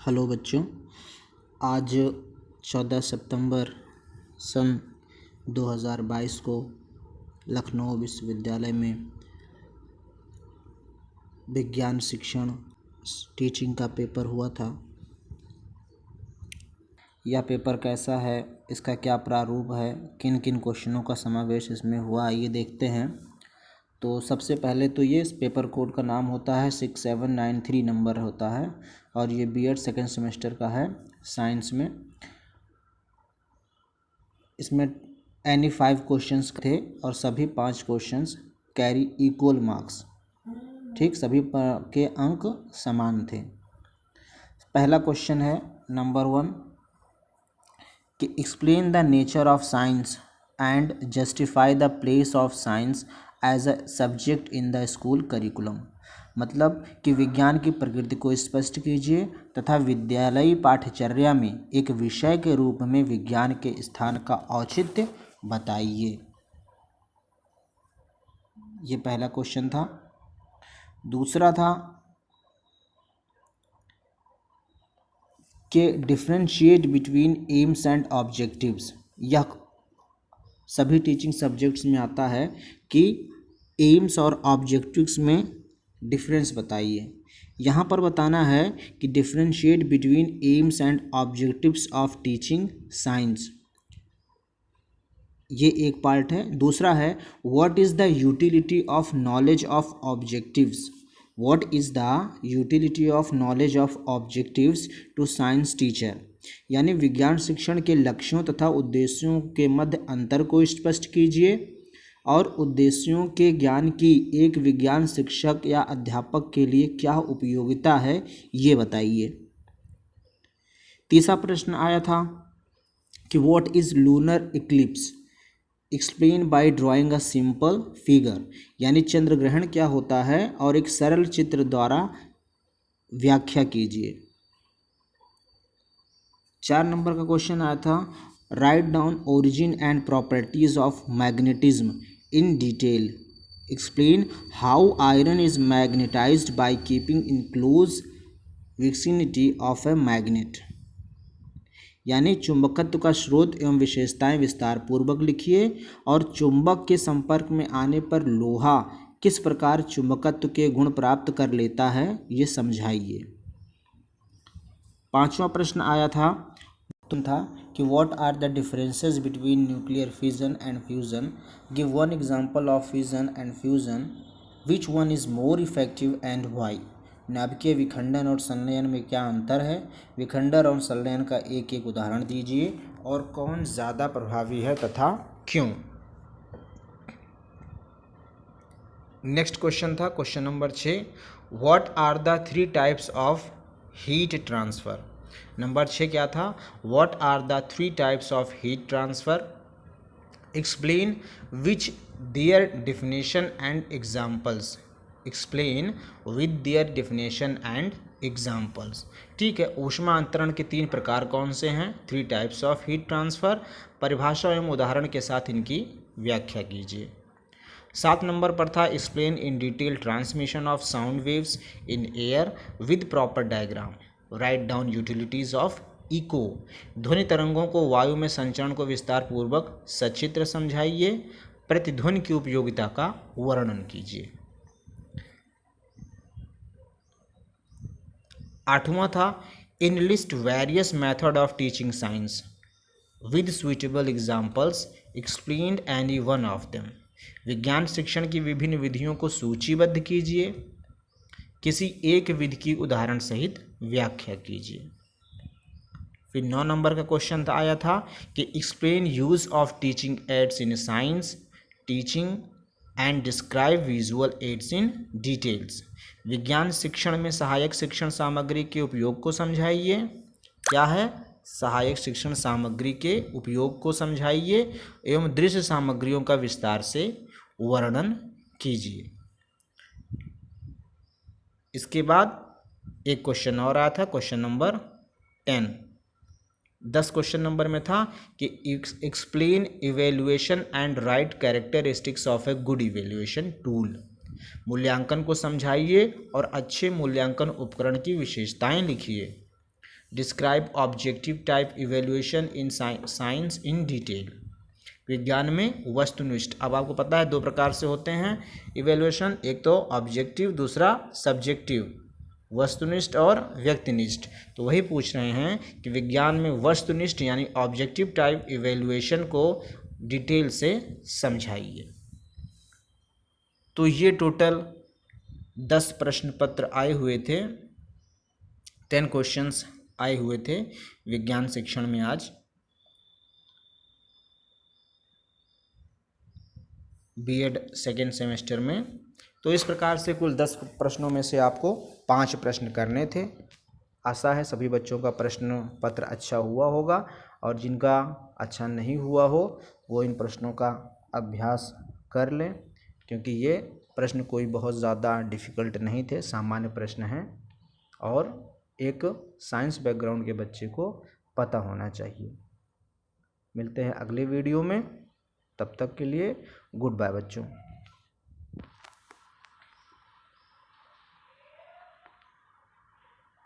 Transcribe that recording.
Hello बच्चों, आज 14 सितंबर सन 2022 को लखनऊ विश्वविद्यालय में विज्ञान शिक्षण टीचिंग का पेपर हुआ था। यह पेपर कैसा है, इसका क्या प्रारूप है, किन किन क्वेश्चनों का समावेश इसमें हुआ, ये देखते हैं। तो सबसे पहले तो ये इस पेपर कोड का नाम होता है 6793 नंबर होता है और ये बीएड सेकेंड सेमेस्टर का है साइंस में। इसमें एनी 5 क्वेश्चंस थे और सभी 5 क्वेश्चंस कैरी इक्वल मार्क्स, ठीक, सभी के अंक समान थे। पहला क्वेश्चन है नंबर 1 कि explain the nature of science and justify the place of science as a subject in the school curriculum. मतलब कि विज्ञान की प्रकृति को स्पष्ट कीजिए तथा विद्यालयी पाठ्यचर्या में एक विषय के रूप में विज्ञान के स्थान का औचित्य बताइए। ये पहला क्वेश्चन था। दूसरा था कि differentiate between aims and objectives. यह सभी टीचिंग सब्जेक्ट्स में आता है कि एम्स और ऑब्जेक्टिव्स में डिफरेंस बताइए। यहाँ पर बताना है कि differentiate between aims and objectives of teaching science, ये एक पार्ट है। दूसरा है what is the utility of knowledge of objectives. What is the utility of knowledge of objectives to science teacher, यानी विज्ञान शिक्षण के लक्ष्यों तथा उद्देश्यों के मध्य अंतर को स्पष्ट कीजिए और उद्देश्यों के ज्ञान की एक विज्ञान शिक्षक या अध्यापक के लिए क्या उपयोगिता है, ये बताइए। तीसरा प्रश्न आया था कि what is lunar Eclipse, explain by drawing a simple figure, यानी चंद्र ग्रहण क्या होता है और एक सरल चित्र द्वारा व्याख्या कीजिए। 4 नंबर का क्वेश्चन आया था write down origin and properties of magnetism in detail, explain how iron is magnetised by keeping in close vicinity of a magnet, यानी चुंबकत्व का स्रोत एवं विशेषताएं विस्तार पूर्वक लिखिए और चुंबक के संपर्क में आने पर लोहा किस प्रकार चुंबकत्व के गुण प्राप्त कर लेता है, ये समझाइए। 5वां प्रश्न आया था कि what are the differences between nuclear fission and fusion, give one example of fission and fusion, which one is more effective and why. नाभिकीय विखंडन और संलयन में क्या अंतर है, विखंडन और संलयन का एक एक उदाहरण दीजिए और कौन ज़्यादा प्रभावी है तथा क्यों। नेक्स्ट क्वेश्चन था question number 6, what are the 3 types of heat transfer. Number 6 क्या था, what are the 3 types of heat transfer, explain which their definition and examples, explain with their definition and examples. ठीक है, ऊष्मा अंतरण के 3 प्रकार कौन से हैं, 3 टाइप्स ऑफ हीट ट्रांसफ़र, परिभाषा एवं उदाहरण के साथ इनकी व्याख्या कीजिए। 7 नंबर पर था explain in detail transmission of sound waves in air with proper diagram, write down utilities of echo, ध्वनि तरंगों को वायु में संचरण को विस्तार पूर्वक सचित्र समझाइए, प्रतिध्वनि की उपयोगिता का वर्णन कीजिए। 8वां था enlist various method of teaching science with suitable examples, explain any one of them, विज्ञान शिक्षण की विभिन्न विधियों को सूचीबद्ध कीजिए, किसी एक विधि की उदाहरण सहित व्याख्या कीजिए। फिर 9 नंबर का क्वेश्चन आया था कि explain use of teaching ads in science teaching and describe visual aids in details, विज्ञान शिक्षण में सहायक शिक्षण सामग्री के उपयोग को समझाइए। क्या है, सहायक शिक्षण सामग्री के उपयोग को समझाइए एवं दृश्य सामग्रियों का विस्तार से वर्णन कीजिए। इसके बाद एक क्वेश्चन और आया था क्वेश्चन नंबर 10। 10 क्वेश्चन नंबर में था कि explain evaluation and right characteristics of a good evaluation tool, मूल्यांकन को समझाइए और अच्छे मूल्यांकन उपकरण की विशेषताएं लिखिए। Describe objective type evaluation in science in detail. विज्ञान में वस्तुनिष्ठ, अब आपको पता है 2 प्रकार से होते हैं इवेल्युएशन, एक तो ऑब्जेक्टिव, दूसरा सब्जेक्टिव, वस्तुनिष्ठ और व्यक्तिनिष्ठ। तो वही पूछ रहे हैं कि विज्ञान में वस्तुनिष्ठ यानी ऑब्जेक्टिव टाइप इवेल्युएशन को डिटेल से समझाइए। तो ये टोटल 10 प्रश्न पत्र आए हुए थे, 10 क्वेश्चंस आए हुए थे विज्ञान शिक्षण में आज। बीएड सेकेंड सेमेस्टर में। तो इस प्रकार से कुल 10 प्रश्नों में से आपको 5 प्रश्न करने थे। आशा है सभी बच्चों का प्रश्न पत्र अच्छा हुआ होगा, और जिनका अच्छा नहीं हुआ हो वो इन प्रश्नों का अभ्यास कर लें, क्योंकि ये प्रश्न कोई बहुत ज़्यादा डिफ़िकल्ट नहीं थे, सामान्य प्रश्न हैं और एक साइंस बैकग्राउंड के बच्चे को पता होना चाहिए। मिलते हैं अगले वीडियो में, तब तक के लिए गुड बाय बच्चों।